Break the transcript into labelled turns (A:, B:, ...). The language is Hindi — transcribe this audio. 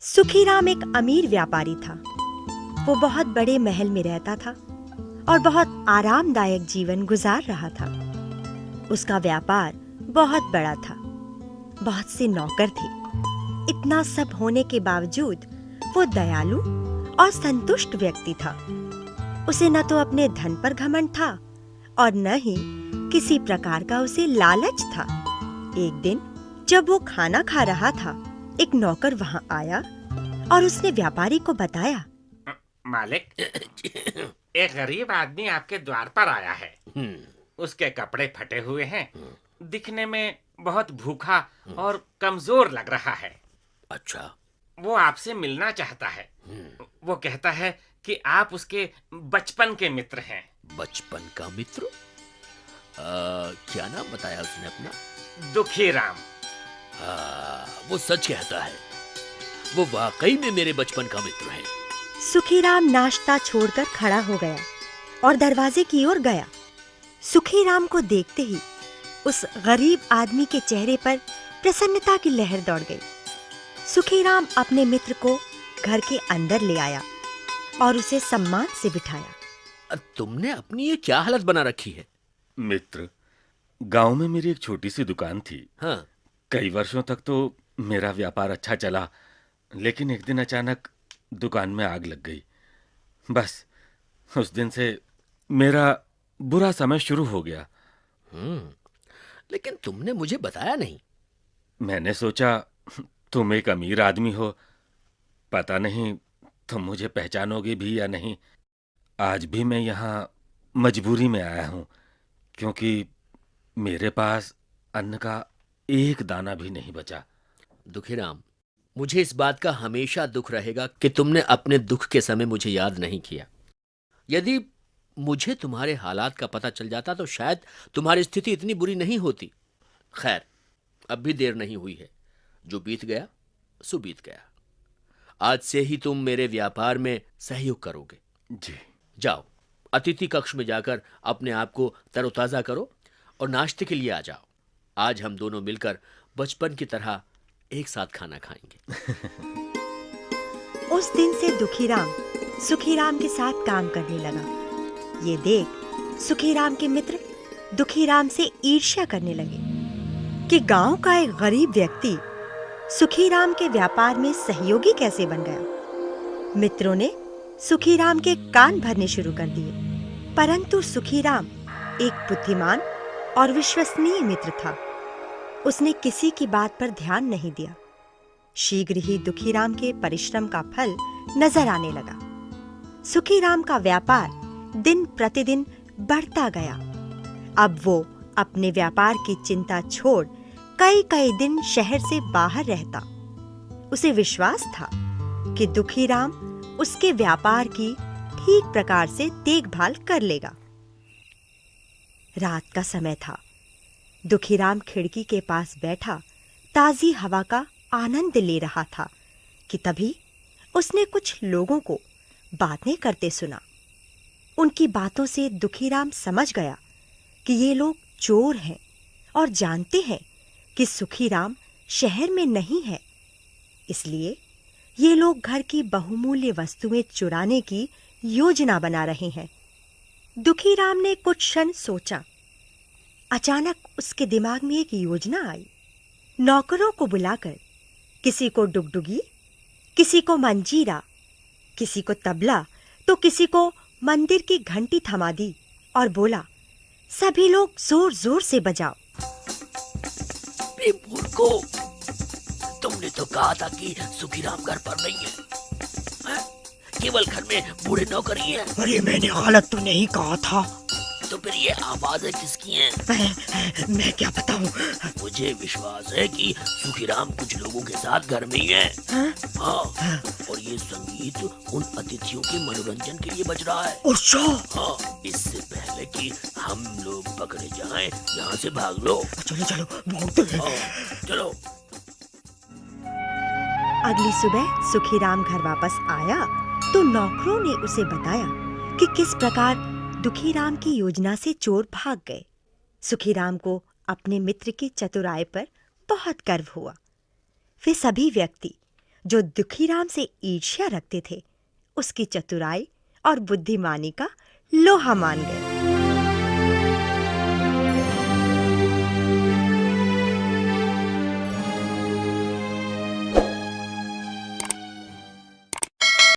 A: सुखीराम एक अमीर व्यापारी था। वो बहुत बड़े महल में रहता था और बहुत आरामदायक जीवन गुजार रहा था। उसका व्यापार बहुत बड़ा था, बहुत से नौकर थे। इतना सब होने के बावजूद वो दयालु और संतुष्ट व्यक्ति था। उसे न तो अपने धन पर घमंड था और न ही किसी प्रकार का उसे लालच था। एक दिन जब वो खाना खा रहा था, एक नौकर वहां आया और उसने व्यापारी को बताया,
B: मालिक, एक गरीब आदमी आपके द्वार पर आया है। उसके कपड़े फटे हुए हैं, दिखने में बहुत भूखा और कमजोर लग रहा है।
C: अच्छा।
B: वो आपसे मिलना चाहता है। वो कहता है कि आप उसके बचपन के मित्र हैं।
C: बचपन का मित्र? क्या नाम बताया उसने अपना?
B: दुखीराम।
C: वो सच कहता है, वो वाकई में मेरे बचपन का मित्र है।
A: सुखीराम नाश्ता छोड़कर खड़ा हो गया और दरवाजे की ओर गया। सुखीराम को देखते ही उस गरीब आदमी के चेहरे पर प्रसन्नता की लहर दौड़ गई। सुखीराम अपने मित्र को घर के अंदर ले आया और उसे सम्मान से बिठाया।
C: तुमने अपनी ये क्या हालत बना रखी है?
D: मित्र, गांव में मेरी एक छोटी सी दुकान थी।
C: हाँ।
D: कई वर्षों तक तो मेरा व्यापार अच्छा चला, लेकिन एक दिन अचानक दुकान में आग लग गई। बस उस दिन से मेरा बुरा समय शुरू हो गया।
C: लेकिन तुमने मुझे बताया नहीं।
D: मैंने सोचा तुम एक अमीर आदमी हो, पता नहीं तुम मुझे पहचानोगे भी या नहीं। आज भी मैं यहाँ मजबूरी में आया हूँ, क्योंकि मेरे पास अन्न का एक दाना भी नहीं बचा।
C: दुखीराम, मुझे इस बात का हमेशा दुख रहेगा कि तुमने अपने दुख के समय मुझे याद नहीं किया। यदि मुझे तुम्हारे हालात का पता चल जाता तो शायद तुम्हारी स्थिति इतनी बुरी नहीं होती। खैर, अब भी देर नहीं हुई है। जो बीत गया सो बीत गया। आज से ही तुम मेरे व्यापार में सहयोग करोगे।
D: जी।
C: जाओ, अतिथि कक्ष में जाकर अपने आप को तरोताजा करो और नाश्ते के लिए आ जाओ। आज हम दोनों मिलकर बचपन की तरह एक साथ खाना खाएंगे।
A: उस दिन से दुखीराम सुखीराम के साथ काम करने लगा। ये देख सुखीराम के मित्र दुखीराम से ईर्ष्या करने लगे कि गांव का एक गरीब व्यक्ति सुखीराम के व्यापार में सहयोगी कैसे बन गया। मित्रों ने सुखीराम के कान भरने शुरू कर दिए, परंतु सुखीराम एक बुद्धिमान और विश्वसनीय मित्र था। उसने किसी की बात पर ध्यान नहीं दिया। शीघ्र ही दुखीराम के परिश्रम का फल नजर आने लगा। सुखीराम का व्यापार दिन प्रतिदिन बढ़ता गया। अब वो अपने व्यापार की चिंता छोड़ कई कई दिन शहर से बाहर रहता। उसे विश्वास था कि दुखीराम उसके व्यापार की ठीक प्रकार से देखभाल कर लेगा। रात का समय था। दुखीराम खिड़की के पास बैठा ताजी हवा का आनंद ले रहा था कि तभी उसने कुछ लोगों को बातें करते सुना। उनकी बातों से दुखीराम समझ गया कि ये लोग चोर हैं और जानते हैं कि सुखीराम शहर में नहीं है। इसलिए ये लोग घर की बहुमूल्य वस्तुएं चुराने की योजना बना रहे हैं। दुखीराम ने कुछ क्षण सोचा। अचानक उसके दिमाग में एक योजना आई। नौकरों को बुलाकर किसी को डुगडुगी, किसी को मंजीरा, किसी को तबला तो किसी को मंदिर की घंटी थमा दी और बोला, सभी लोग जोर जोर से बजाओ।
C: मूर्खो, तुमने तो कहा था कि सुखीराम घर पर नहीं है। केवल घर में बूढ़े नौकर ही हैं।
A: अरे मैंने गलत तो नहीं कहा था।
C: तो फिर ये आवाजें किसकी हैं?
A: मैं क्या बताऊं?
C: मुझे विश्वास है कि सुखीराम कुछ लोगों के साथ घर में ही है। हाँ, और ये संगीत उन अतिथियों के मनोरंजन के लिए बज रहा है। हाँ, इससे पहले कि हम लोग पकड़े जाएं, यहाँ से भाग लो।
A: चलो चलो भागते हैं।
C: चलो।
A: अगली सुबह सुखीराम घर वापस आया तो नौकरों ने उसे बताया कि किस प्रकार दुखीराम की योजना से चोर भाग गए। सुखीराम को अपने मित्र की चतुराई पर बहुत गर्व हुआ। वे सभी व्यक्ति जो दुखीराम से ईर्ष्या रखते थे, उसकी चतुराई और बुद्धिमानी का लोहा मान गए।